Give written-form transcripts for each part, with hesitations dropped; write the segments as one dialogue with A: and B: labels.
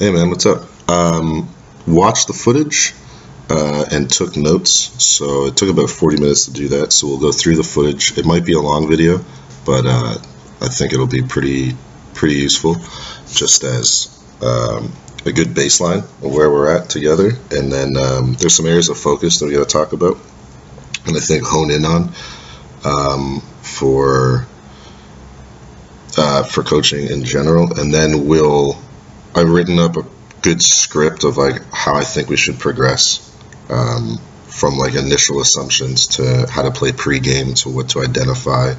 A: Hey man, what's up? Watched the footage and took notes. So it took about 40 minutes to do that. So we'll go through the footage. It might be a long video, but I think it'll be pretty useful, just as a good baseline of where we're at together. And then there's some areas of focus that we got to talk about, and I think hone in on for coaching in general. And then I've written up a good script of like how I think we should progress from like initial assumptions to how to play pre-game to what to identify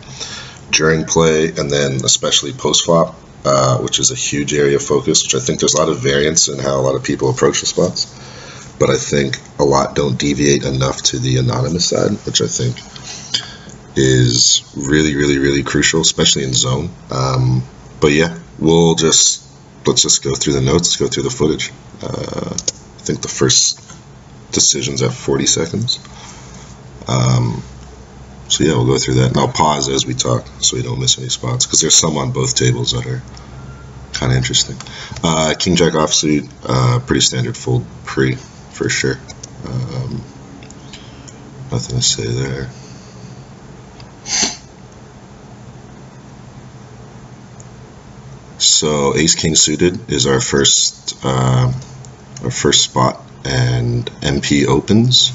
A: during play, and then especially post-flop, which is a huge area of focus, which I think there's a lot of variance in how a lot of people approach the spots, but I think a lot don't deviate enough to the anonymous side, which I think is really crucial, especially in zone. But yeah, let's just go through the notes, let's go through the footage. I think the first decision's at 40 seconds. So yeah, we'll go through that, and I'll pause as we talk so we don't miss any spots, because there's some on both tables that are kind of interesting. King Jack offsuit, pretty standard fold pre, for sure. Nothing to say there. So Ace King suited is our first spot, and MP opens.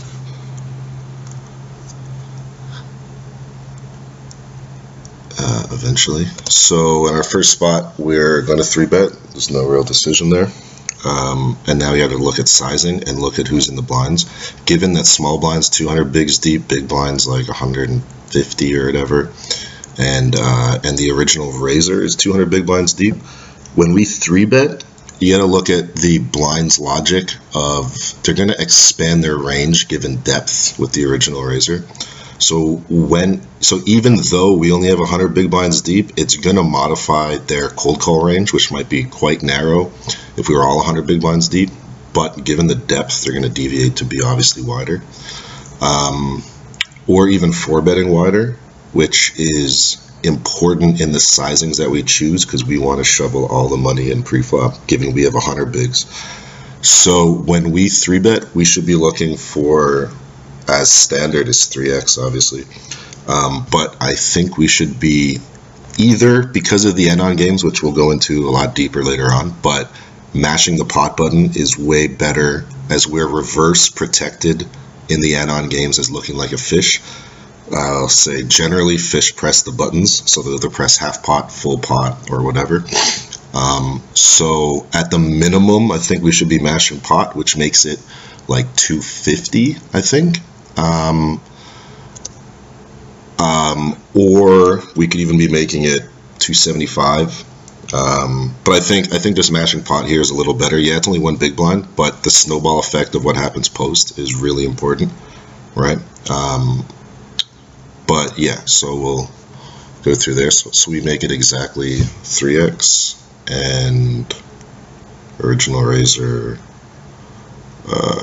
A: Eventually. So in our first spot, we're going to 3-bet. There's no real decision there. And now we have to look at sizing and look at who's in the blinds. Given that small blinds 200 bigs deep, big blinds like 150 or whatever, and the original raiser is 200 big blinds deep. When we 3-bet, you got to look at the blinds logic of they're going to expand their range given depth with the original raiser. So even though we only have 100 big blinds deep, it's going to modify their cold call range, which might be quite narrow if we were all 100 big blinds deep. But given the depth, they're going to deviate to be obviously wider, or even 4-betting wider, which is important in the sizings that we choose, because we want to shovel all the money in pre-flop, given we have 100 bigs. So when we 3-bet, we should be looking for, as standard is 3x, obviously. But I think we should be either, because of the end-on games, which we'll go into a lot deeper later on, but mashing the pot button is way better, as we're reverse protected in the end-on games as looking like a fish. I'll say generally fish press the buttons, so they'll either press half pot, full pot, or whatever. So at the minimum, I think we should be mashing pot, which makes it like 250, I think. Or we could even be making it 275. But I think this mashing pot here is a little better. Yeah, it's only one big blind, but the snowball effect of what happens post is really important, right? But yeah, so we'll go through there. So we make it exactly 3x and original raiser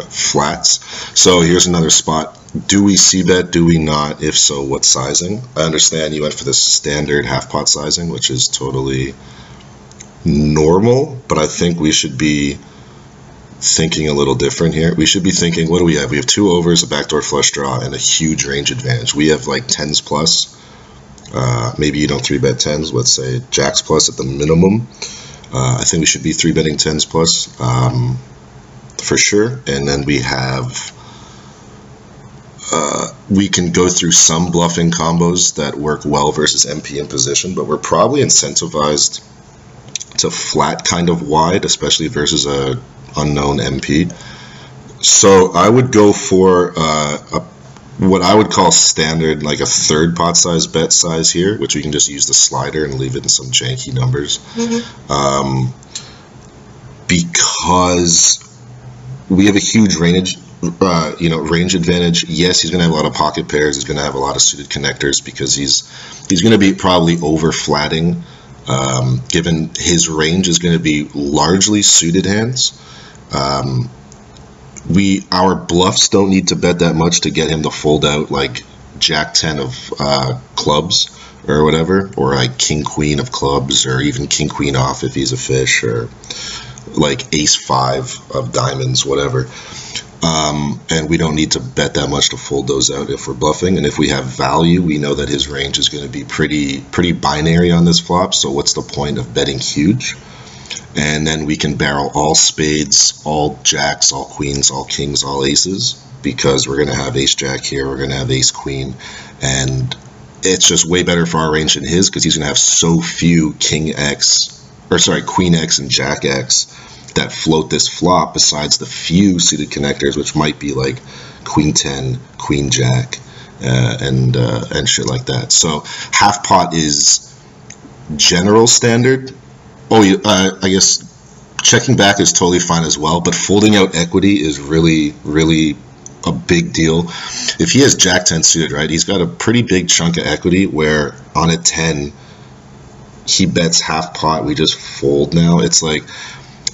A: flats. So here's another spot. Do we c-bet? Do we not? If so, what sizing? I understand you went for the standard half pot sizing, which is totally normal, but I think we should be thinking a little different here. We should be thinking, what do we have? We have 2 overs, a backdoor flush draw, and a huge range advantage. We have like 10s plus. Maybe you don't 3-bet 10s. Let's say jacks plus at the minimum. I think we should be 3-betting 10s plus for sure. And then we have, we can go through some bluffing combos that work well versus MP in position, but we're probably incentivized to flat kind of wide, especially versus a unknown MP. So I would go for what I would call standard, like a 3rd pot size bet size here, which we can just use the slider and leave it in some janky numbers. Because we have a huge range advantage. Yes, he's going to have a lot of pocket pairs. He's going to have a lot of suited connectors, because he's going to be probably over flatting. Given his range is going to be largely suited hands. Our bluffs don't need to bet that much to get him to fold out like Jack 10 of clubs or whatever, or like King Queen of clubs, or even King Queen off if he's a fish, or like ace-5 of diamonds, whatever. And we don't need to bet that much to fold those out if we're bluffing. And if we have value, we know that his range is going to be pretty binary on this flop. So what's the point of betting huge? And then we can barrel all spades, all jacks, all queens, all kings, all aces, because we're going to have ace-jack here, we're going to have ace-queen, and it's just way better for our range than his, because he's going to have so few queen X and jack X that float this flop, besides the few suited connectors, which might be like queen 10, queen jack, and shit like that. So half pot is general standard. I guess checking back is totally fine as well, but folding out equity is really a big deal. If he has jack 10 suited, right, he's got a pretty big chunk of equity where on a 10 he bets half pot, we just fold now. It's like,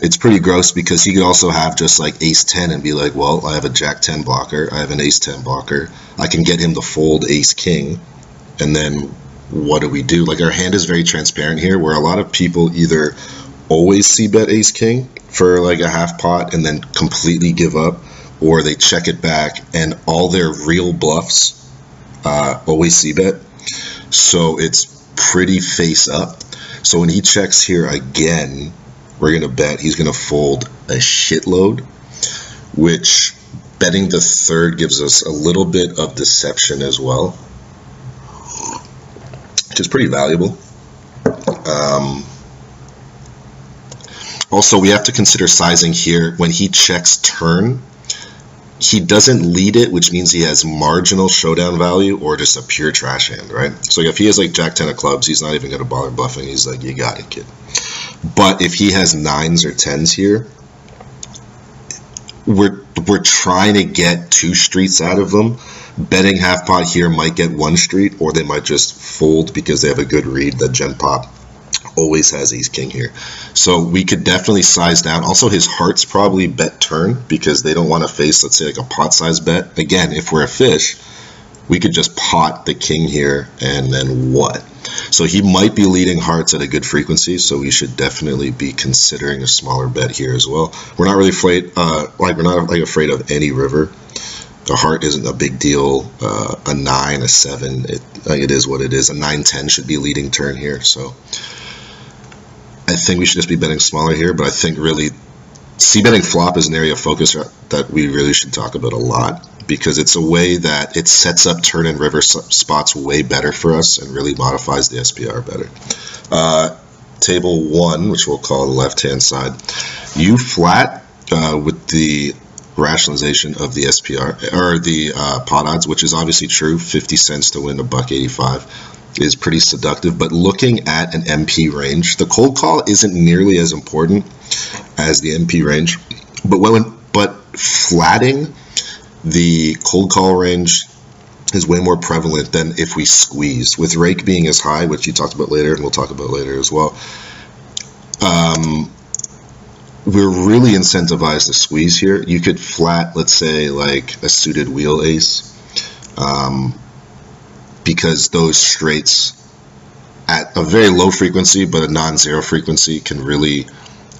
A: it's pretty gross, because he could also have just like ace 10 and be like, well, I have a jack 10 blocker, I have an ace 10 blocker, I can get him to fold ace king, and then what do we do? Like, our hand is very transparent here, where a lot of people either always c-bet ace king for like a half pot and then completely give up, or they check it back and all their real bluffs always c-bet. So it's pretty face up. So when he checks here again, we're going to bet he's going to fold a shitload, which betting the third gives us a little bit of deception as well, which is pretty valuable. Also, we have to consider sizing here. When he checks turn, he doesn't lead it, which means he has marginal showdown value or just a pure trash hand, right? So if he has like jack 10 of clubs, he's not even going to bother bluffing. He's like, you got it, kid. But if he has 9s or 10s here, we're trying to get 2 streets out of them. Betting half pot here might get 1 street, or they might just fold because they have a good read that Gen Pop always has ace king here. So we could definitely size down. Also, his hearts probably bet turn because they don't want to face, let's say, like a pot size bet. Again, if we're a fish, we could just pot the king here, and then what? So he might be leading hearts at a good frequency, so we should definitely be considering a smaller bet here as well. We're not really afraid, we're not like afraid of any river. The heart isn't a big deal. A 9, a 7, it is what it is. A 9-10 should be leading turn here, so I think we should just be betting smaller here. But I think really c-betting flop is an area of focus that we really should talk about a lot, because it's a way that it sets up turn and river spots way better for us and really modifies the SPR better. Table 1, which we'll call the left-hand side, you flat with the rationalization of the SPR, or the pot odds, which is obviously true. 50 cents to win $1.85 is pretty seductive. But looking at an MP range, the cold call isn't nearly as important as the MP range, but flatting the cold call range is way more prevalent than if we squeeze. With rake being as high, which you talked about later, and we'll talk about later as well, we're really incentivized to squeeze here. You could flat, let's say, like a suited wheel ace, because those straights at a very low frequency, but a non-zero frequency, can really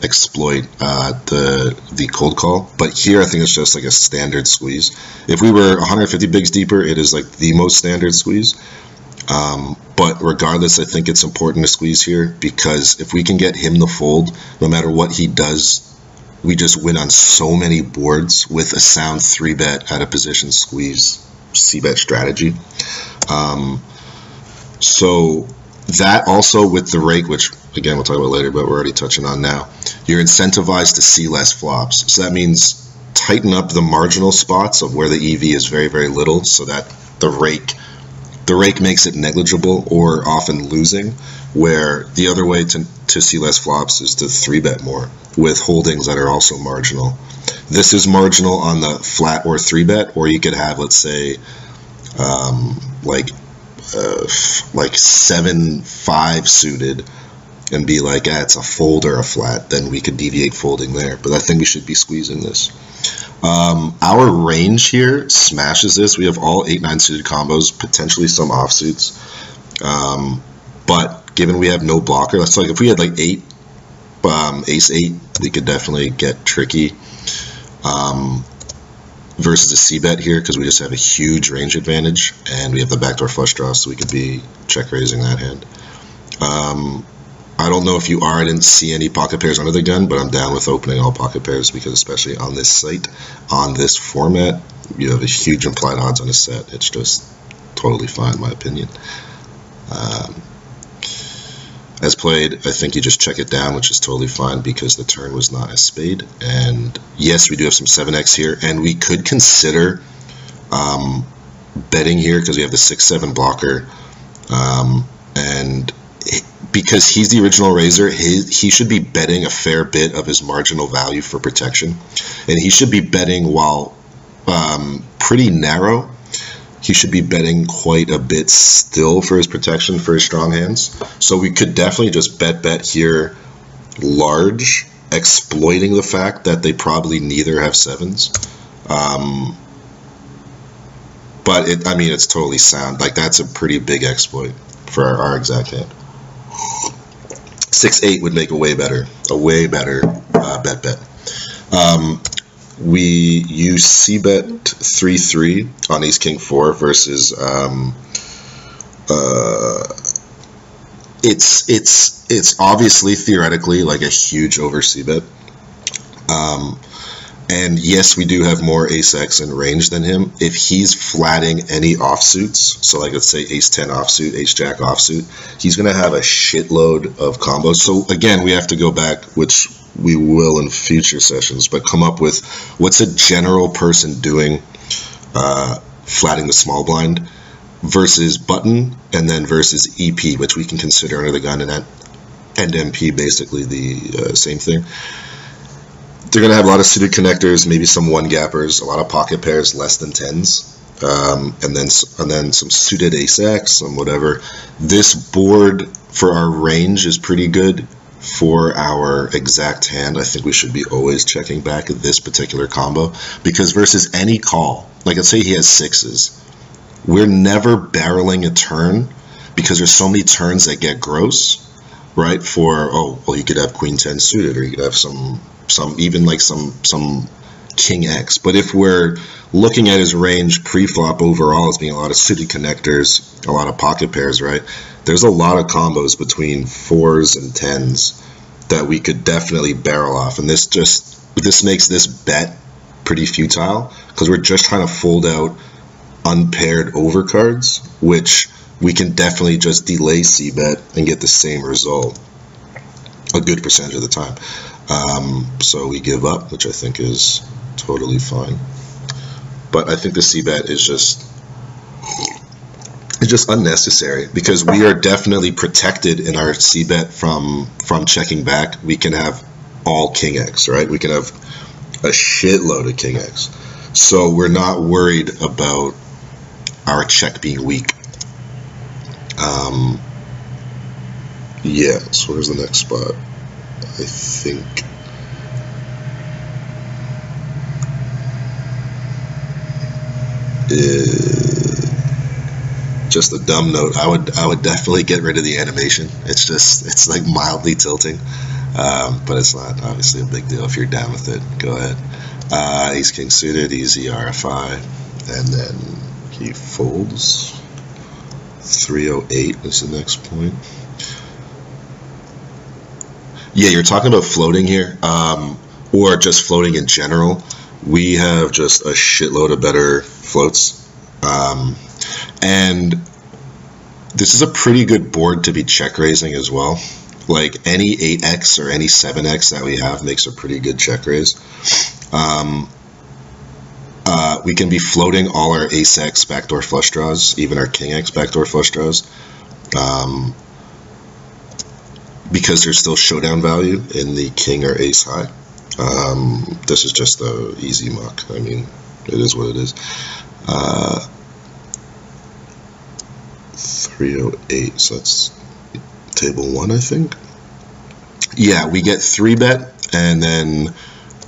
A: exploit the cold call. But here I think it's just like a standard squeeze. If we were 150 bigs deeper, it is like the most standard squeeze. But regardless, I think it's important to squeeze here, because if we can get him to fold, no matter what he does, we just win on so many boards with a sound 3-bet out of position squeeze c-bet strategy. So that also with the rake, which again we'll talk about later, but we're already touching on now, you're incentivized to see less flops. So that means tighten up the marginal spots of where the EV is very, very little, so that the rake makes it negligible or often losing, where the other way to see less flops is to 3-bet more with holdings that are also marginal. This is marginal on the flat or 3-bet, or you could have, let's say, like 7-5 suited and be like, it's a fold or a flat, then we could deviate folding there. But I think we should be squeezing this. Our range here smashes this. We have all 8-9 suited combos, potentially some offsuits. But given we have no blocker, that's like if we had like 8 ace 8, we could definitely get tricky versus a c-bet here because we just have a huge range advantage and we have the backdoor flush draw, so we could be check raising that hand. I don't know if you are. I didn't see any pocket pairs under the gun, but I'm down with opening all pocket pairs because especially on this site, on this format, you have a huge implied odds on a set. It's just totally fine in my opinion. As played, I think you just check it down, which is totally fine because the turn was not a spade. And yes, we do have some 7x here, and we could consider betting here because we have the 6-7 blocker, and because he's the original raiser, he should be betting a fair bit of his marginal value for protection, and he should be betting while pretty narrow. He should be betting quite a bit still for his protection for his strong hands. So we could definitely just bet here large, exploiting the fact that they probably neither have 7s. But I mean, it's totally sound. Like, that's a pretty big exploit for our exact hand. 6-8 would make a way better bet. We use c-bet 3-3 on ace king 4 versus it's obviously theoretically like a huge over c-bet. And yes, we do have more ace-x in range than him. If he's flatting any offsuits, so like let's say ace-10 offsuit, ace-jack offsuit, he's going to have a shitload of combos. So again, we have to go back, which we will in future sessions, but come up with what's a general person doing flatting the small blind versus button, and then versus EP, which we can consider under the gun, and MP basically the same thing. They're going to have a lot of suited connectors, maybe some one-gappers, a lot of pocket pairs less than 10s, and then some suited ace-x, some whatever. This board for our range is pretty good. For our exact hand, I think we should be always checking back at this particular combo, because versus any call, like let's say he has 6s, we're never barreling a turn because there's so many turns that get gross, right? For, oh, well, you could have queen 10 suited, or you could have some even like some king X. But if we're looking at his range pre-flop overall as being a lot of suited connectors, a lot of pocket pairs, right? There's a lot of combos between 4s and 10s that we could definitely barrel off, and this makes this bet pretty futile because we're just trying to fold out unpaired overcards, which we can definitely just delay c-bet and get the same result a good percentage of the time. So we give up, which I think is totally fine. But I think the c-bet is just unnecessary because we are definitely protected in our c-bet from checking back. We can have all king X, right? We can have a shitload of king X. So we're not worried about our check being weak. Yeah, so where's the next spot? I think just a dumb note. I would definitely get rid of the animation. It's like mildly tilting, but it's not obviously a big deal. If you're down with it, go ahead. Ace king suited, easy RFI, and then he folds. 308 is the next point. Yeah, you're talking about floating here, or just floating in general. We have just a shitload of better floats, and this is a pretty good board to be check raising as well. Like any 8x or any 7x that we have makes a pretty good check raise. We can be floating all our ace-x backdoor flush draws, even our king-x backdoor flush draws, because there's still showdown value in the king or ace high. This is just a easy muck. I mean, it is what it is. 308, so that's table 1, I think. Yeah, we get 3-bet, and then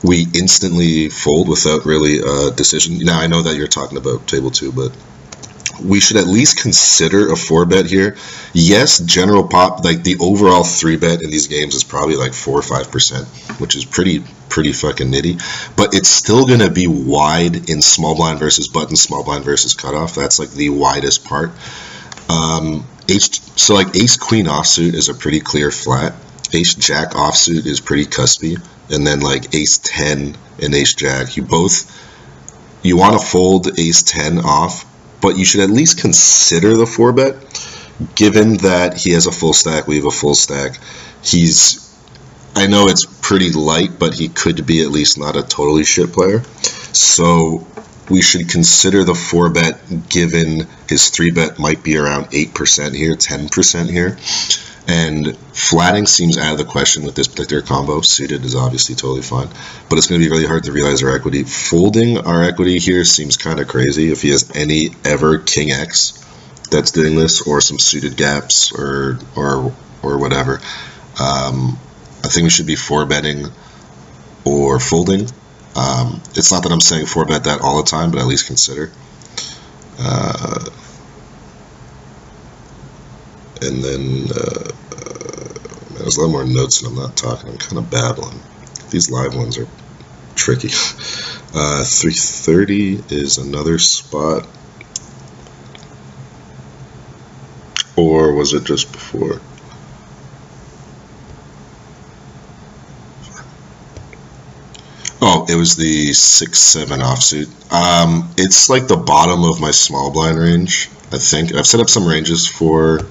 A: we instantly fold without really a decision. Now, I know that you're talking about table 2, but we should at least consider a 4-bet here. Yes, general pop, like the overall 3-bet in these games is probably like 4 or 5%, which is pretty fucking nitty. But it's still going to be wide in small blind versus button, small blind versus cutoff. That's like the widest part. So like ace queen offsuit is a pretty clear flat. Ace jack offsuit is pretty cuspy. And then like ace 10 and ace jack, you want to fold ace 10 off, but you should at least consider the 4-bet, given that he has a full stack, we have a full stack. I know it's pretty light, but he could be at least not a totally shit player. So we should consider the 4-bet, given his 3-bet might be around 8% here, 10% here. And flatting seems out of the question with this particular combo. Suited is obviously totally fine, but it's going to be really hard to realize our equity. Folding our equity here seems kind of crazy if he has any ever king X that's doing this, or some suited gaps, or whatever. I think we should be 4-betting or folding. It's not that I'm saying 4-bet that all the time, but at least consider. And then there's a lot more notes and I'm not talking. I'm kind of babbling. These live ones are tricky. 330 is another spot. Or was it just before? Oh, it was the 6-7 offsuit. It's like the bottom of my small blind range, I think. I've set up some ranges for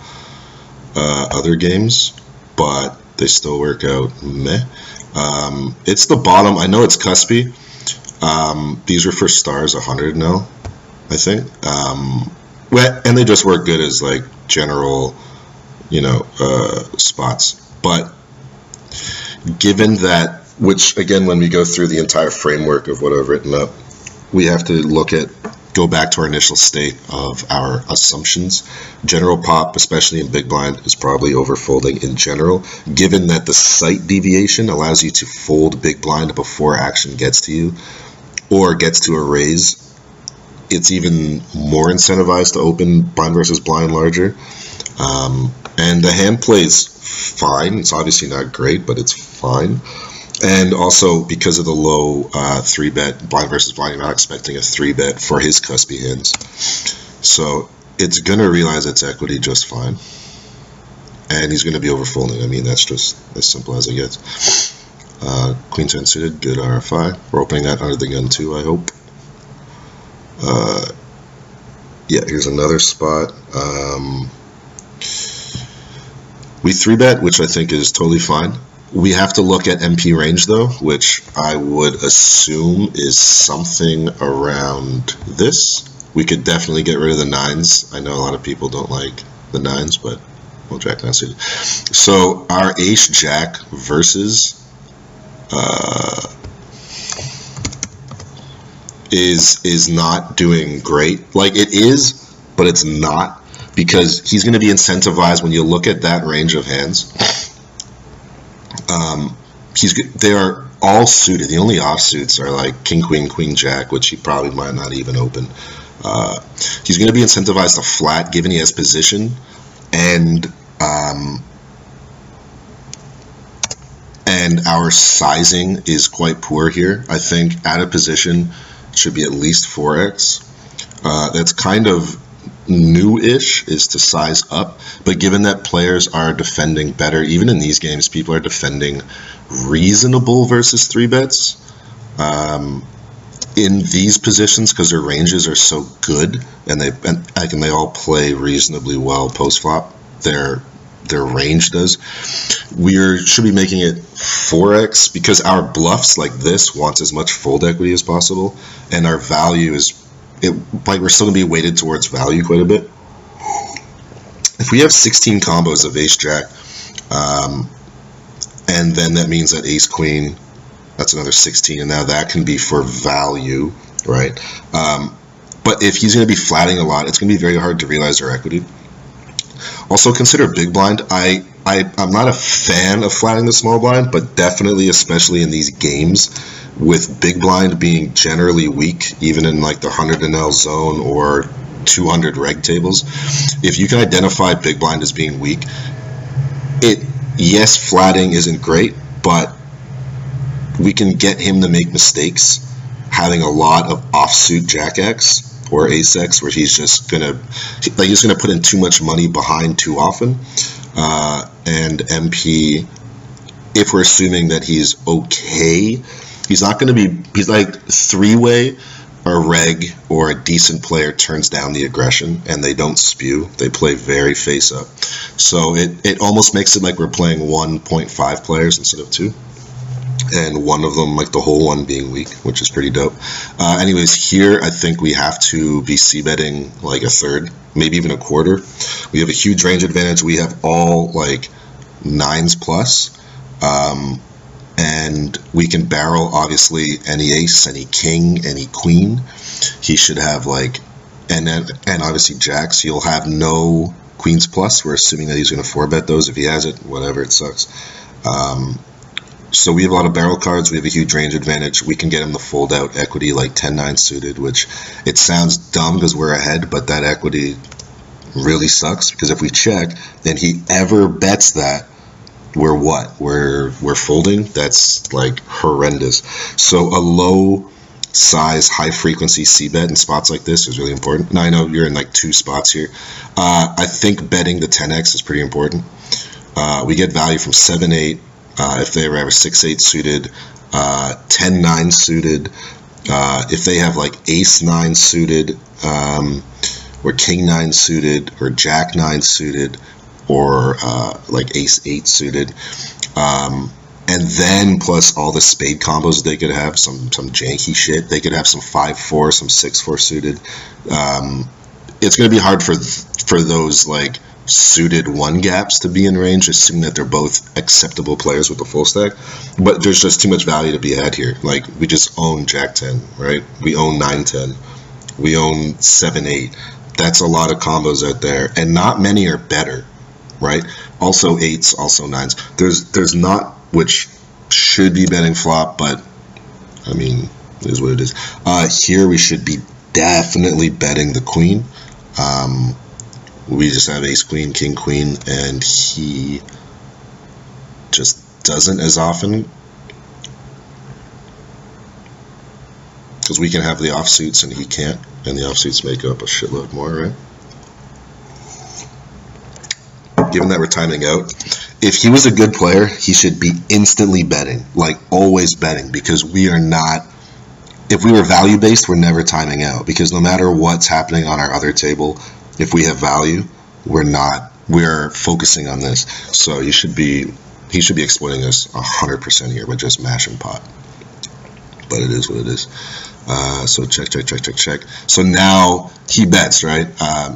A: other games, but they still work out meh. It's the bottom. I know it's cuspy. These are for stars 100 now, I think. And they just work good as like general, spots. But given that, which again, when we go through the entire framework of what I've written up, we have to go back to our initial state of our assumptions. General pop, especially in big blind, is probably overfolding in general, given that the sight deviation allows you to fold big blind before action gets to you or gets to a raise. It's even more incentivized to open blind versus blind larger. And the hand plays fine. It's obviously not great, but it's fine. And also, because of the low 3-bet blind versus blind, you're not expecting a 3-bet for his cuspy hands. So it's going to realize its equity just fine. And he's going to be overfolding. I mean, that's just as simple as it gets. Queen 10 suited, good RFI. We're opening that under the gun too, I hope. Yeah, here's another spot. We 3-bet, which I think is totally fine. We have to look at MP range though, which I would assume is something around this. We could definitely get rid of the 9s. I know a lot of people don't like the 9s, but well, jack 9 suited. So our ace jack versus is not doing great. Like it is, but it's not, because he's going to be incentivized when you look at that range of hands. They are all suited. The only offsuits are like king, queen, queen, jack, which he probably might not even open. He's going to be incentivized to flat, given he has position, and our sizing is quite poor here. I think out of position should be at least 4x. That's kind of new-ish, is to size up, but given that players are defending better, even in these games, people are defending reasonable versus 3-bets in these positions, because their ranges are so good, and they all play reasonably well post-flop. Their range does. We should be making it 4x, because our bluffs like this wants as much fold equity as possible, and our value is we're still going to be weighted towards value quite a bit. If we have 16 combos of ace jack, and then that means that ace queen, that's another 16, and now that can be for value, right? But if he's going to be flatting a lot, it's going to be very hard to realize our equity. Also consider big blind. I'm not a fan of flatting the small blind, but definitely, especially in these games, with big blind being generally weak, even in like the 100 NL zone or 200 reg tables. If you can identify big blind as being weak, yes, flatting isn't great, but we can get him to make mistakes having a lot of offsuit Jack X or Ace X, where he's gonna put in too much money behind too often. And MP, if we're assuming that he's okay, he's not gonna be. He's like three-way. A reg or a decent player turns down the aggression and they don't spew. They play very face up. So it almost makes it like we're playing 1.5 players instead of 2. And one of them, like the whole one, being weak, which is pretty dope. Anyways, here I think we have to be c-betting like a third, maybe even a quarter. We have a huge range advantage. We have all like 9s plus. And we can barrel, obviously, any ace, any king, any queen. He should have, like, and obviously jacks. He'll have no queens plus. We're assuming that he's going to 4-bet those. If he has it, whatever, it sucks. So we have a lot of barrel cards. We have a huge range advantage. We can get him to fold out equity like 10-9 suited, which it sounds dumb because we're ahead, but that equity really sucks because if we check, then he ever bets that, we're what? We're folding? That's like horrendous. So a low size, high frequency c-bet in spots like this is really important. Now I know you're in like 2 spots here. I think betting the 10x is pretty important. We get value from 7-8 if they ever have a 6-8 suited, 10-9 suited. If they have like ace-9 suited, or king-9 suited, or jack-9 suited, or like ace-8 suited, and then plus all the spade combos they could have, some janky shit. They could have some 5-4, some 6-4 suited. It's going to be hard for those like suited 1 gaps to be in range, assuming that they're both acceptable players with the full stack. But there's just too much value to be had here. Like we just own Jack-10, right? We own 9-10. We own 7-8. That's a lot of combos out there, and not many are better. Right? Also 8s, also 9s. There's not, which should be betting flop, but I mean, it is what it is. Here we should be definitely betting the queen. We just have ace queen, king queen, and he just doesn't as often because we can have the offsuits and he can't, and the offsuits make up a shitload more, right? Given that we're timing out, if he was a good player, he should be instantly betting, like always betting, because we are not, if we were value based, we're never timing out, because no matter what's happening on our other table, if we have value, we're focusing on this. So he should be exploiting us 100% here, but just mash and pot. But it is what it is. So check. So now he bets, right?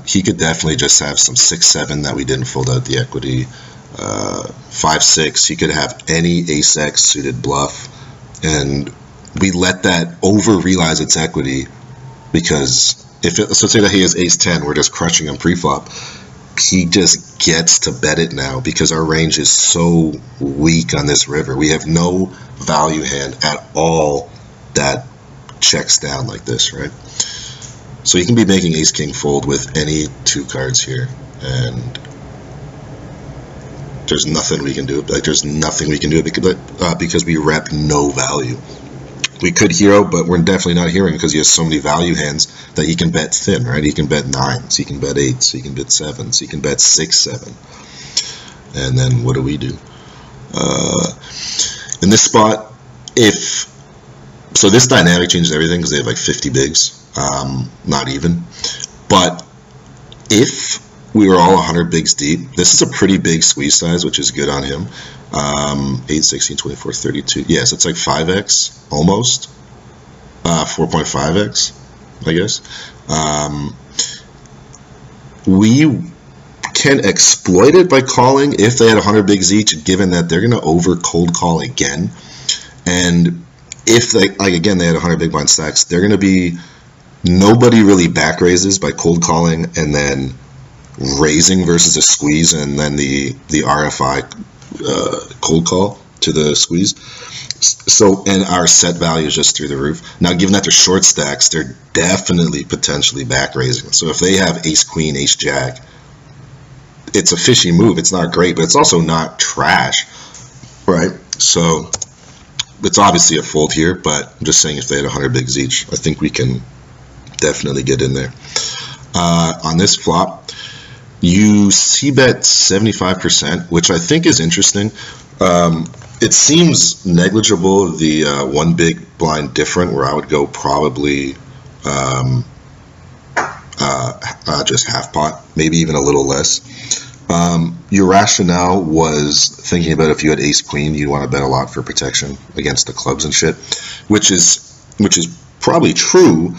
A: He could definitely just have some 6-7 that we didn't fold out the equity. 5-6. He could have any ace X suited bluff, and we let that over realize its equity because so say that he has ace-10, we're just crushing him pre-flop. He just gets to bet it now because our range is so weak on this river. We have no value hand at all that checks down like this, right? So you can be making ace-king fold with any 2 cards here, and there's nothing we can do. Like there's nothing we can do because we rep no value. We could hero, but we're definitely not heroing because he has so many value hands that he can bet thin, right? He can bet 9s, he can bet 8s, he can bet 7s, he can bet 6-7. And then what do we do? In this spot, so this dynamic changes everything because they have like 50 bigs, not even. But if we were all 100 bigs deep, this is a pretty big squeeze size, which is good on him. 8, 16, 24, 32. Yes, it's like 5x almost. 4.5x, I guess. We can exploit it by calling if they had 100 bigs each, given that they're going to over cold call again. And if they, like again, they had 100 big blind stacks, they're going to be, nobody really back raises by cold calling and then raising versus a squeeze and then the RFI cold call to the squeeze. So, and our set value is just through the roof. Now, given that they're short stacks, they're definitely potentially back raising. So if they have ace queen, ace jack, it's a fishy move. It's not great, but it's also not trash, right? So it's obviously a fold here, but I'm just saying if they had 100 bigs each, I think we can definitely get in there. On this flop, you c-bet 75%, which I think is interesting. It seems negligible, the one big blind different, where I would go probably just half pot, maybe even a little less. Your rationale was thinking about if you had ace queen, you'd want to bet a lot for protection against the clubs and shit, which is probably true,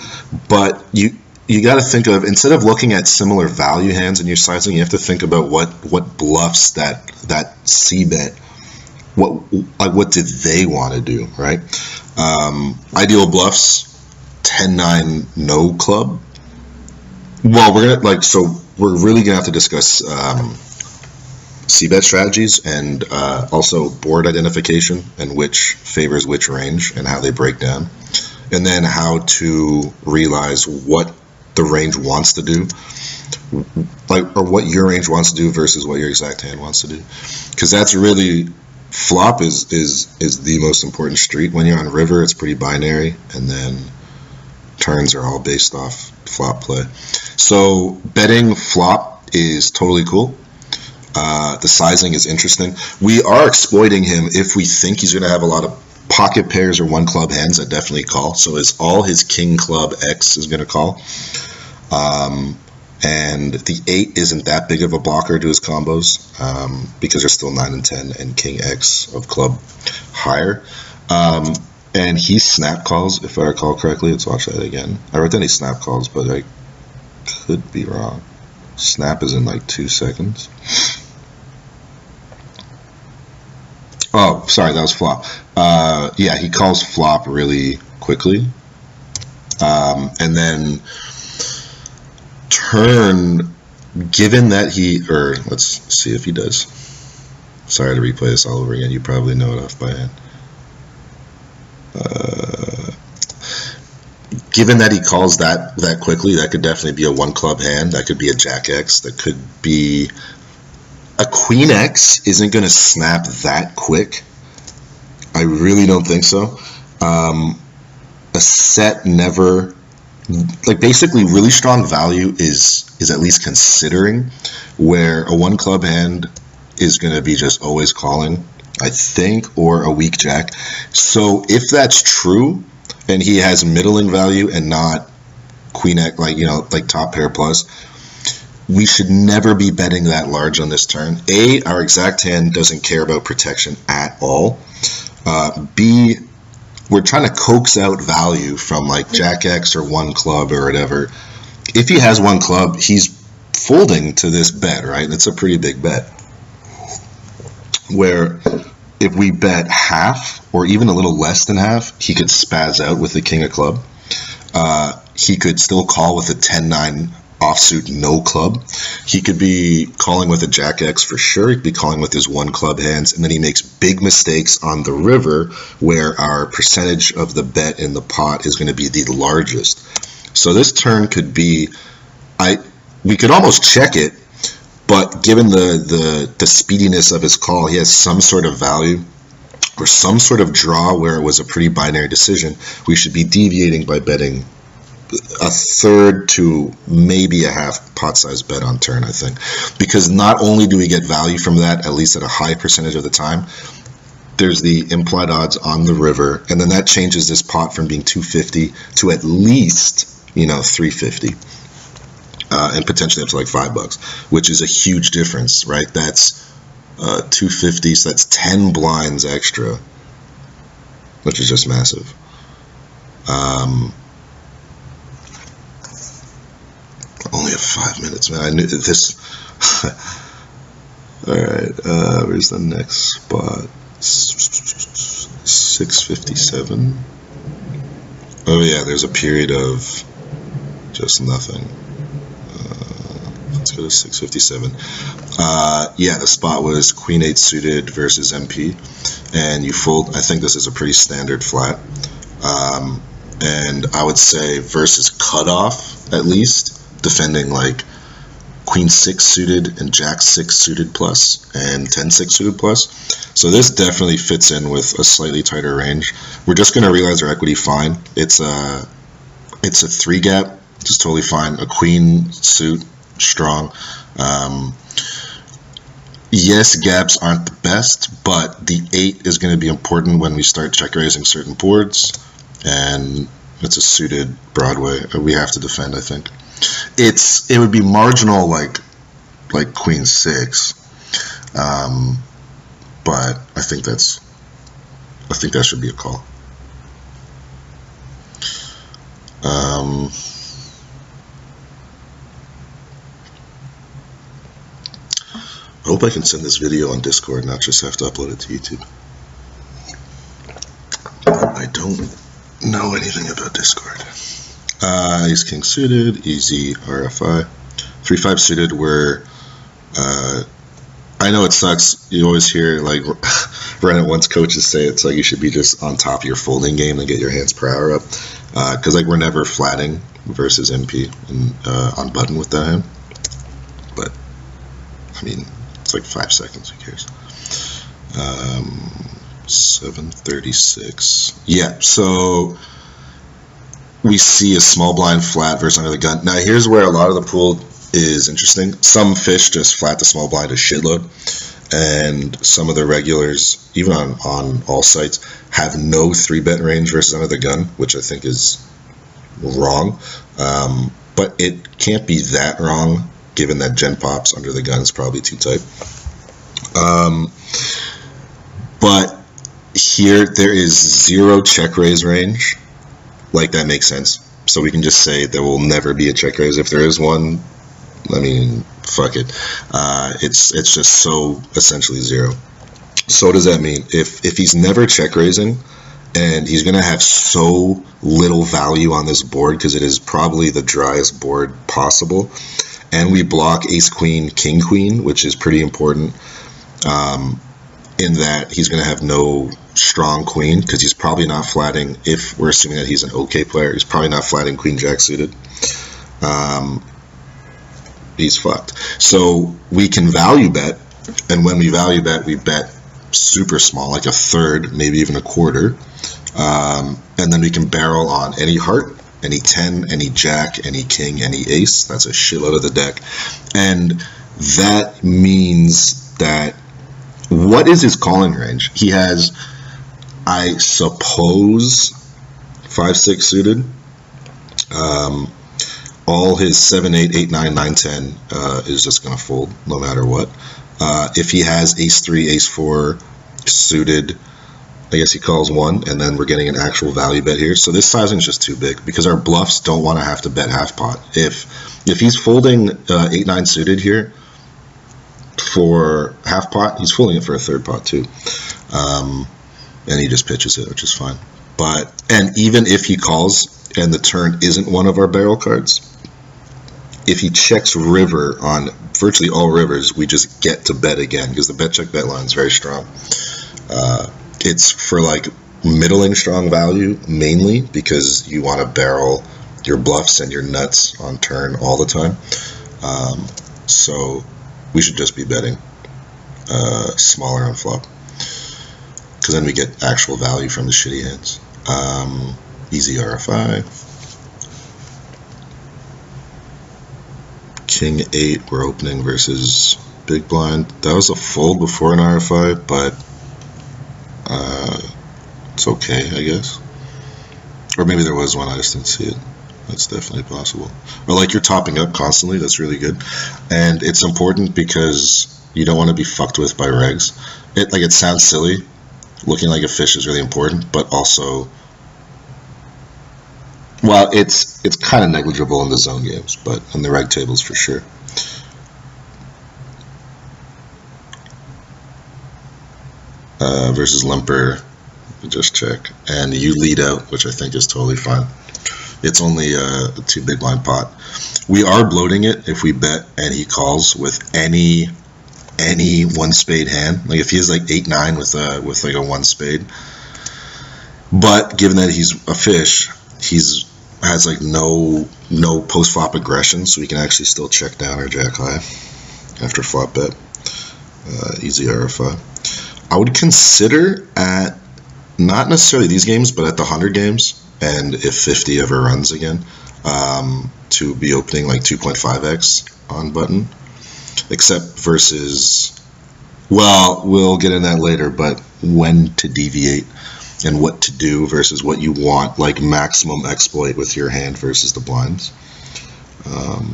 A: but you got to think of, instead of looking at similar value hands in your sizing, you have to think about what bluffs that c-bet, what did they want to do, right? Ideal bluffs, 10-9 no club. Well, we're really gonna have to discuss c-bet strategies and also board identification and which favors which range and how they break down, and then how to realize what the range wants to do, or what your range wants to do versus what your exact hand wants to do, because that's really, flop is the most important street. When you're on river, it's pretty binary, and then turns are all based off flop play. So betting flop is totally cool. The sizing is interesting. We are exploiting him if we think he's going to have a lot of pocket pairs or one club hands that definitely call. So is all his king club X is going to call. And the 8 isn't that big of a blocker to his combos, because there's still 9 and 10 and king X of club higher. And he snap calls, if I recall correctly. Let's watch that again. I wrote down he snap calls, but I could be wrong. Snap is in like 2 seconds. Oh, sorry, that was flop. Yeah, he calls flop really quickly. And then turn, given that let's see if he does. Sorry to replay this all over again. You probably know it off by hand. Given that he calls that quickly, that could definitely be a one club hand. That could be a jack X. That could be a queen X. Isn't going to snap that quick. I really don't think so. A set never, like, basically really strong value is at least considering, where a one club hand is going to be just always calling, I think, or a weak jack. So if that's true, and he has middling value and not queen X, like top pair plus, we should never be betting that large on this turn. A, our exact hand doesn't care about protection at all. B, we're trying to coax out value from like jack X or one club or whatever. If he has one club, he's folding to this bet, right? It's a pretty big bet. Where if we bet half or even a little less than half, he could spaz out with the king of club. He could still call with a 10-9 offsuit no club. He could be calling with a jack X for sure. He could be calling with his one club hands, and then he makes big mistakes on the river where our percentage of the bet in the pot is going to be the largest. So this turn could be, we could almost check it, but given the speediness of his call, he has some sort of value or some sort of draw where it was a pretty binary decision. We should be deviating by betting a third to maybe a half pot size bet on turn, I think, because not only do we get value from that, at least at a high percentage of the time, there's the implied odds on the river, and then that changes this pot from being 250 to at least 350, and potentially up to like $5, which is a huge difference, right? That's 250, so that's 10 blinds extra, which is just massive. Only have 5 minutes, man. I knew this. All right, where's the next spot? 657. Oh yeah, there's a period of just nothing. Let's go to 657. Yeah, the spot was Queen 8 suited versus MP, and you fold. I think this is a pretty standard flat, and I would say versus cutoff at least, defending like Queen 6 suited and Jack 6 suited plus and 10-6 suited plus. So this definitely fits in with a slightly tighter range. We're just going to realize our equity fine. It's a 3 gap, which is totally fine. A queen suit, strong. Yes, gaps aren't the best, but the 8 is going to be important when we start check raising certain boards, and it's a suited Broadway. We have to defend, I think. It would be marginal like Queen 6, but I think that should be a call. I hope I can send this video on Discord, not just have to upload it to YouTube. I don't know anything about Discord. Ace King suited, easy RFI. 3-5 suited, where I know it sucks. You always hear like Reddit once coaches say it's like you should be just on top of your folding game and get your hands per hour up, because like we're never flatting versus MP and on button with that hand. But I mean, it's like 5 seconds. Who cares? 736. Yeah. So we see a small blind flat versus under the gun. Now here's where a lot of the pool is interesting. Some fish just flat the small blind a shitload, and some of the regulars, even on all sites, have no 3-bet range versus under the gun, which I think is wrong. But it can't be that wrong, given that Gen Pops under the gun is probably too tight. But here there is 0 check raise range. Like, that makes sense. So we can just say there will never be a check raise. If there is one, I mean, fuck it. It's just so essentially 0. So what does that mean? If he's never check raising, and he's going to have so little value on this board because it is probably the driest board possible, and we block Ace Queen, King Queen, which is pretty important, in that he's going to have no strong queen, because he's probably not flatting, if we're assuming that he's an okay player, he's probably not flatting Queen Jack suited. He's fucked. So we can value bet, and when we value bet, we bet super small, like a third, maybe even a quarter, and then we can barrel on any heart, any 10, any jack, any king, any ace. That's a shitload of the deck. And that means that, what is his calling range? He has, I suppose, 5-6 suited. All his 7-8, 8-9, 9-10 is just going to fold no matter what. If he has Ace-3, Ace-4 suited, I guess he calls 1, and then we're getting an actual value bet here. So this sizing is just too big, because our bluffs don't want to have to bet half pot. If he's folding 8-9 suited here for half pot, he's folding it for a third pot too. And he just pitches it, which is fine. And even if he calls and the turn isn't one of our barrel cards, if he checks river on virtually all rivers, we just get to bet again, because the bet check bet line is very strong. It's for like middling strong value mainly, because you want to barrel your bluffs and your nuts on turn all the time. So we should just be betting smaller on flop, because then we get actual value from the shitty hands. Easy RFI. King 8, we're opening versus big blind. That was a fold before an RFI, but it's okay, I guess. Or maybe there was one, I just didn't see it. That's definitely possible. Or like you're topping up constantly, that's really good. And it's important because you don't want to be fucked with by regs. It sounds silly. Looking like a fish is really important, but also, well, it's kind of negligible in the zone games, but in the reg tables for sure. Versus limper, just check, and you lead out, which I think is totally fine. It's only a 2 big blind pot. We are bloating it if we bet and he calls with any 1 spade hand. Like if he has like 8-9 with like a 1 spade. But given that he's a fish, has like no post flop aggression, so we can actually still check down our jack high after flop bet. Easy RFI. I would consider at not necessarily these games, but at the 100 games, and if 50 ever runs again, to be opening like 2.5x on button, except versus, well, we'll get in that later, but when to deviate and what to do versus what you want, like maximum exploit with your hand versus the blinds.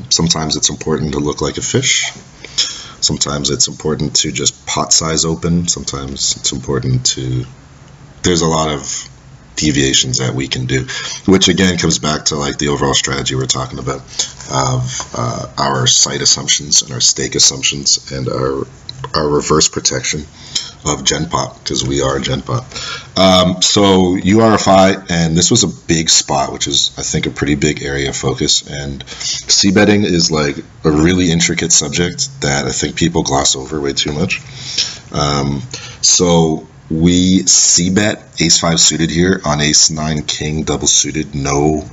A: Sometimes it's important to look like a fish. Sometimes it's important to just pot size open. Sometimes it's important to, there's a lot of deviations that we can do, which again comes back to like the overall strategy we're talking about of our site assumptions and our stake assumptions and our reverse protection of GenPop, because we are GenPop. So URFI, and this was a big spot, which is I think a pretty big area of focus, and c-betting is like a really intricate subject that I think people gloss over way too much. So we c-bet ace-5 suited here on ace-9 king double suited, no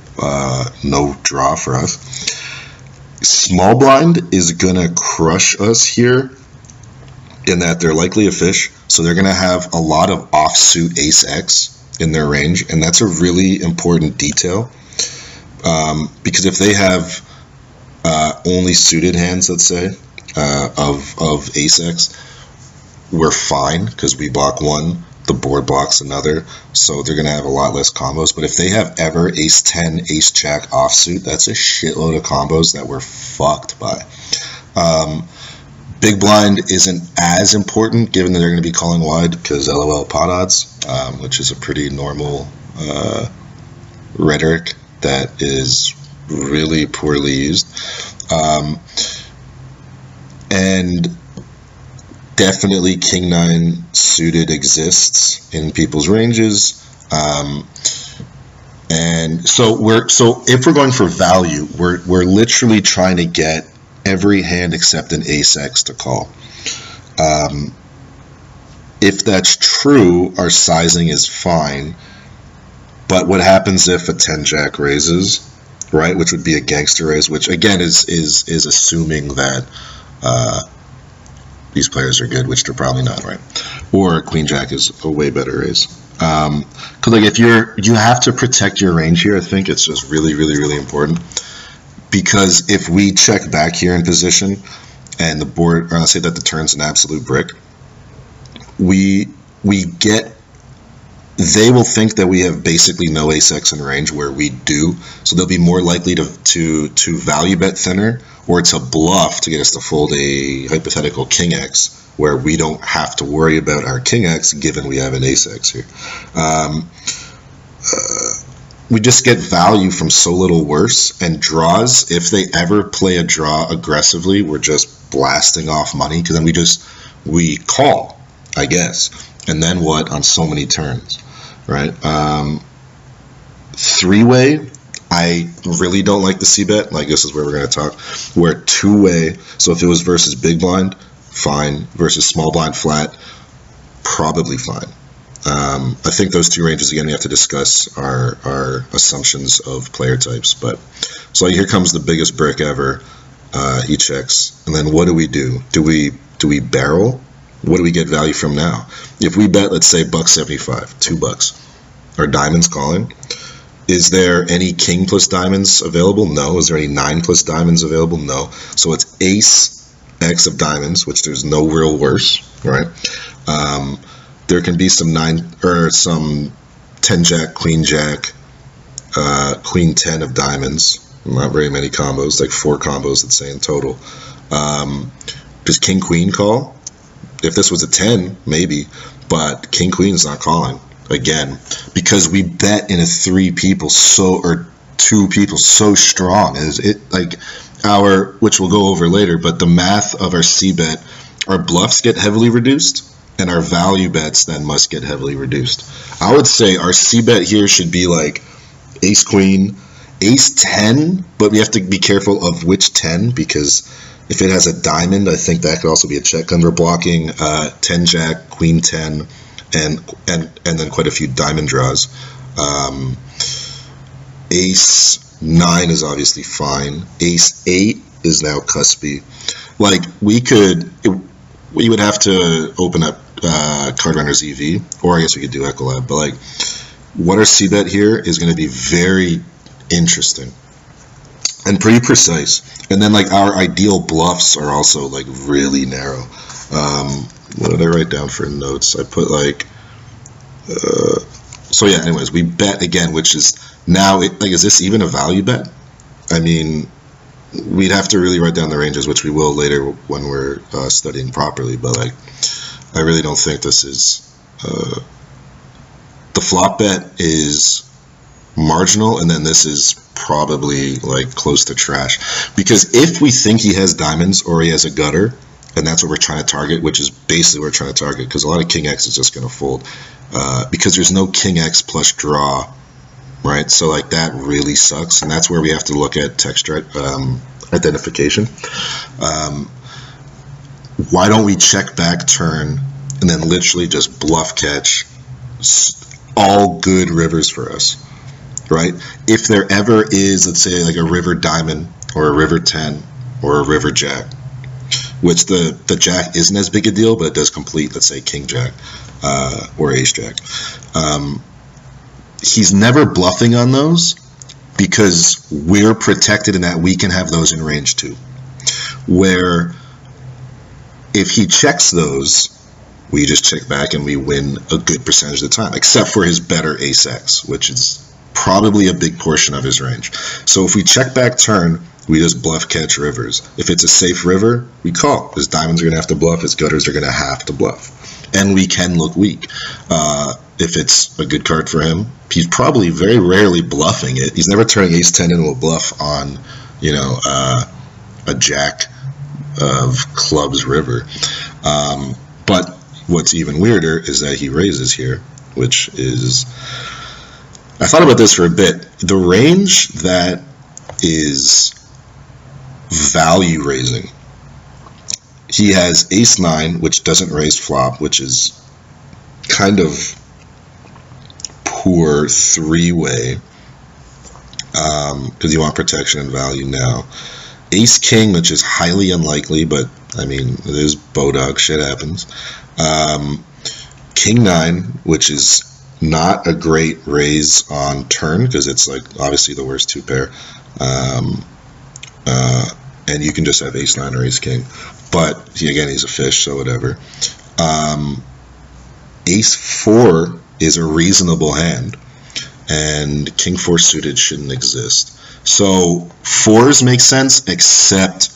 A: draw for us. Small blind is gonna crush us here in that they're likely a fish, so they're gonna have a lot of offsuit ace-x in their range, and that's a really important detail, because if they have only suited hands, let's say, of ace-x, we're fine because we block one, the board blocks another, so they're gonna have a lot less combos. But if they have ever ace-10, ace-jack offsuit, that's a shitload of combos that we're fucked by. Big blind isn't as important given that they're going to be calling wide because LOL pot odds, which is a pretty normal rhetoric that is really poorly used. And definitely king 9 suited exists in people's ranges. And so if we're going for value, we're literally trying to get every hand except an ace-x to call. If that's true, our sizing is fine. But what happens if a 10-jack raises, right? Which would be a gangster raise, which again is assuming that these players are good, which they're probably not, right? Or queen-jack is a way better raise. Because like if you have to protect your range here, I think it's just really, really, really important. Because if we check back here in position and the board, or let's say that the turn's an absolute brick, they will think that we have basically no ace-x in range where we do, so they'll be more likely to value bet thinner or to bluff to get us to fold a hypothetical king-x where we don't have to worry about our king-x given we have an ace-x here. We just get value from so little worse, and draws, if they ever play a draw aggressively, we're just blasting off money, because then we call, I guess, and then what on so many turns, right? Three-way, I really don't like the c-bet, like this is where we're going to talk, where two-way, so if it was versus big blind, fine, versus small blind flat, probably fine. I think those two ranges, again, we have to discuss our assumptions of player types. But so here comes the biggest brick ever. He checks, and then what do we do? Do we barrel? What do we get value from now? If we bet, let's say $1.75, $2, are diamonds calling? Is there any king plus diamonds available? No. Is there any 9 plus diamonds available? No. So it's ace x of diamonds, which there's no real worse, right? There can be some 9 or some 10-jack, queen-jack, queen-10 of diamonds. Not very many combos, like 4 combos, let's say in total. Does king-queen call? If this was a 10, maybe, but king-queen is not calling again because we bet in a 3 people or 2 people so strong. Is it like which we'll go over later, but the math of our c-bet, our bluffs get heavily reduced. And our value bets then must get heavily reduced. I would say our c-bet here should be like ace-queen, Ace 10, but we have to be careful of which 10, because if it has a diamond, I think that could also be a check. Because we're blocking 10 jack, queen 10, and then quite a few diamond draws. Ace 9 is obviously fine. Ace 8 is now cuspy. Like, we would have to open up Cardrunner's EV, or I guess we could do Ecolab, but like, what our c-bet here is going to be very interesting and pretty precise. And then like our ideal bluffs are also like really narrow. What did I write down for notes? I put like so yeah, anyways, we bet again, which is now is this even a value bet? I mean, we'd have to really write down the ranges, which we will later when we're studying properly, but like, I really don't think this is the flop bet is marginal, and then this is probably like close to trash, because if we think he has diamonds or he has a gutter, and that's what we're trying to target, which is basically what we're trying to target, because a lot of king x is just going to fold, because there's no king x plus draw, right? So like that really sucks, and that's where we have to look at texture identification. Why don't we check back turn and then literally just bluff catch all good rivers for us, right? If there ever is, let's say, like a river diamond or a river 10 or a river jack, which the jack isn't as big a deal, but it does complete, let's say, king jack or ace jack. He's never bluffing on those because we're protected in that we can have those in range too. Where if he checks those, we just check back and we win a good percentage of the time, except for his better ace x, which is probably a big portion of his range. So if we check back turn, we just bluff catch rivers. If it's a safe river, we call. His diamonds are going to have to bluff, his gutters are going to have to bluff. And we can look weak. If it's a good card for him, he's probably very rarely bluffing it. He's never turning ace 10 into a bluff on, you know, a jack of clubs river. But what's even weirder is that he raises here, which is, I thought about this for a bit. The range that is value raising, he has ace 9, which doesn't raise flop, which is kind of poor three-way, because you want protection and value now. Ace king, which is highly unlikely, but I mean, it is Bodog, shit happens. King 9, which is not a great raise on turn, because it's like obviously the worst two pair. And you can just have ace 9 or ace king. But again, he's a fish, so whatever. Ace 4 is a reasonable hand, and king 4 suited shouldn't exist. So 4s make sense, except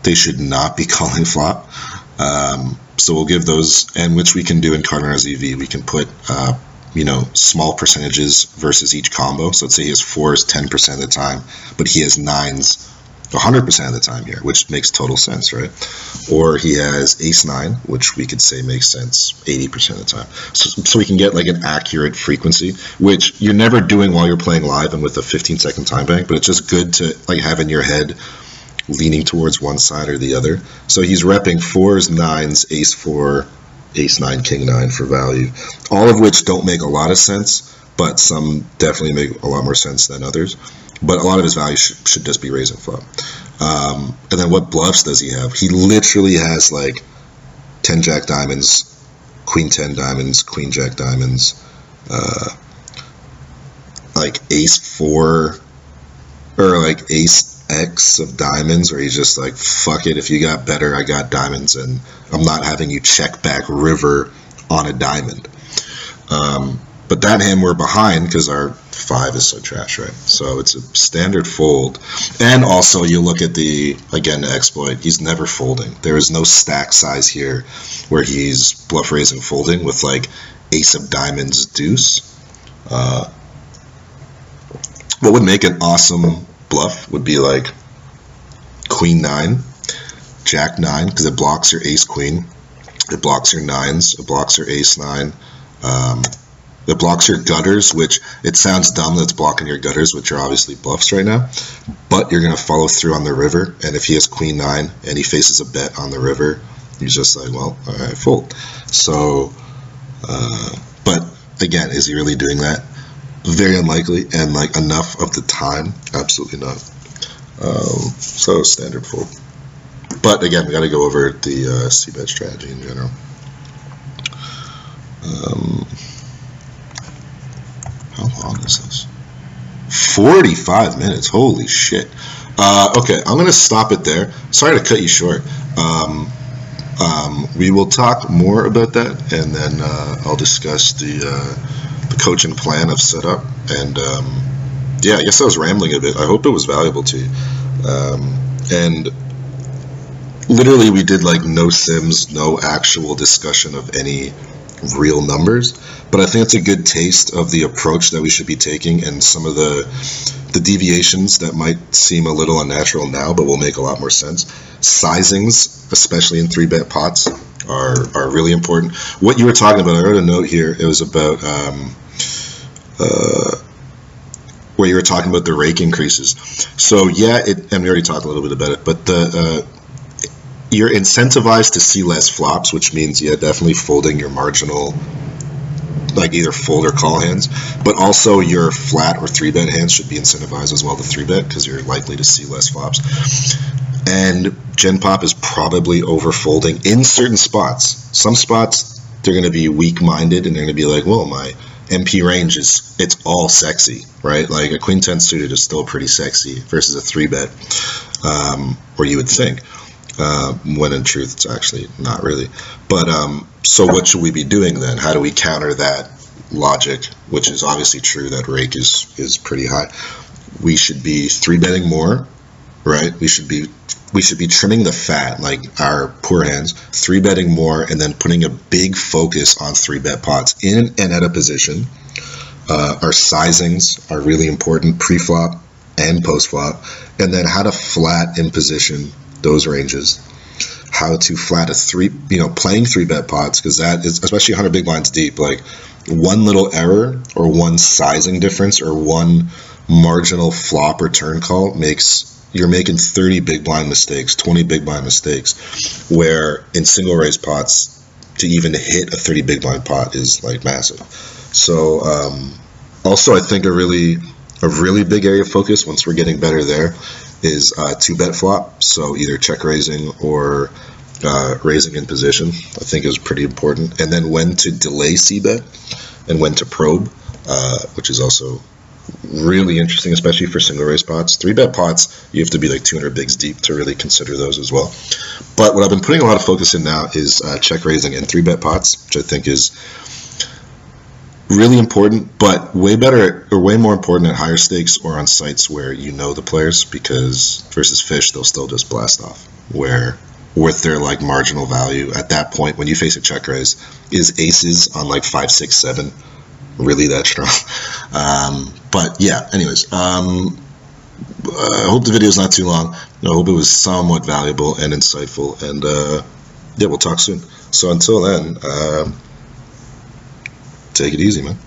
A: they should not be calling flop. So we'll give those, and which we can do in Cardrunner's EV. We can put you know, small percentages versus each combo. So let's say he has 4s 10% of the time, but he has 9s 100% of the time here, which makes total sense, right? Or he has ace 9, which we could say makes sense 80% of the time. So we can get like an accurate frequency, which you're never doing while you're playing live and with a 15-second time bank, but it's just good to like have in your head leaning towards one side or the other. So he's repping 4s, 9s, ace 4, ace 9, king 9 for value, all of which don't make a lot of sense, but some definitely make a lot more sense than others. But a lot of his value should just be raising flop. And then what bluffs does he have? He literally has like 10 jack diamonds, queen 10 diamonds, queen jack diamonds, like ace 4 or like ace X of diamonds, where he's just like, fuck it, if you got better, I got diamonds, and I'm not having you check back river on a diamond. But that hand we're behind because our 5 is so trash, right? So it's a standard fold. And also you look at the, again, the exploit, he's never folding. There is no stack size here where he's bluff raising folding with like ace of diamonds deuce. What would make an awesome bluff would be like queen 9, jack 9, because it blocks your ace queen, it blocks your 9s, it blocks your ace 9, It blocks your gutters, which it sounds dumb that's blocking your gutters, which are obviously bluffs right now. But you're going to follow through on the river. And if he has queen 9 and he faces a bet on the river, he's just like, well, all right, fold. So, but again, is he really doing that? Very unlikely. And like enough of the time? Absolutely not. So standard fold. But again, we got to go over the c-bet strategy in general. How long is this? 45 minutes. Holy shit. Okay, I'm going to stop it there. Sorry to cut you short. We will talk more about that, and then I'll discuss the coaching plan I've set up. And yeah, I guess I was rambling a bit. I hope it was valuable to you. And literally, we did like no sims, no actual discussion of any real numbers, but I think it's a good taste of the approach that we should be taking, and some of the deviations that might seem a little unnatural now but will make a lot more sense. Sizings, especially in 3-bet pots, are really important. What you were talking about, I wrote a note here. It was about where you were talking about the rake increases. So yeah, and we already talked a little bit about it, but you're incentivized to see less flops, which means, yeah, definitely folding your marginal, like either fold or call hands, but also your flat or 3-bet hands should be incentivized as well to 3-bet, because you're likely to see less flops. And Gen Pop is probably over folding in certain spots. Some spots, they're going to be weak-minded, and they're going to be like, well, my MP range it's all sexy, right? Like a queen 10 suited is still pretty sexy versus a 3-bet, or you would think. When in truth it's actually not really. But so what should we be doing then? How do we counter that logic, which is obviously true that rake is pretty high? We should be 3-betting more, right? We should be trimming the fat, like our poor hands, 3-betting more, and then putting a big focus on 3-bet pots in and out of position. Our sizings are really important, pre-flop and post-flop, and then how to flat in position those ranges, how to flat a playing 3-bet pots, because that is, especially 100 big blinds deep, like one little error or one sizing difference or one marginal flop or turn call you're making 30 big blind mistakes, 20 big blind mistakes, where in single raise pots to even hit a 30 big blind pot is like massive. So also I think a really big area of focus once we're getting better there is 2-bet flop, so either check raising or raising in position, I think is pretty important. And then when to delay c-bet and when to probe, which is also really interesting, especially for single raise pots. 3-bet pots, you have to be like 200 bigs deep to really consider those as well. But what I've been putting a lot of focus in now is check raising in 3-bet pots, which I think is really important, but way better or way more important at higher stakes or on sites where you know the players, because versus fish, they'll still just blast off. Where with their like marginal value at that point, when you face a check raise, is aces on like 5, 6, 7 really that strong? But yeah, anyways, I hope the video is not too long. I hope it was somewhat valuable and insightful, and yeah, we'll talk soon. So until then, take it easy, man.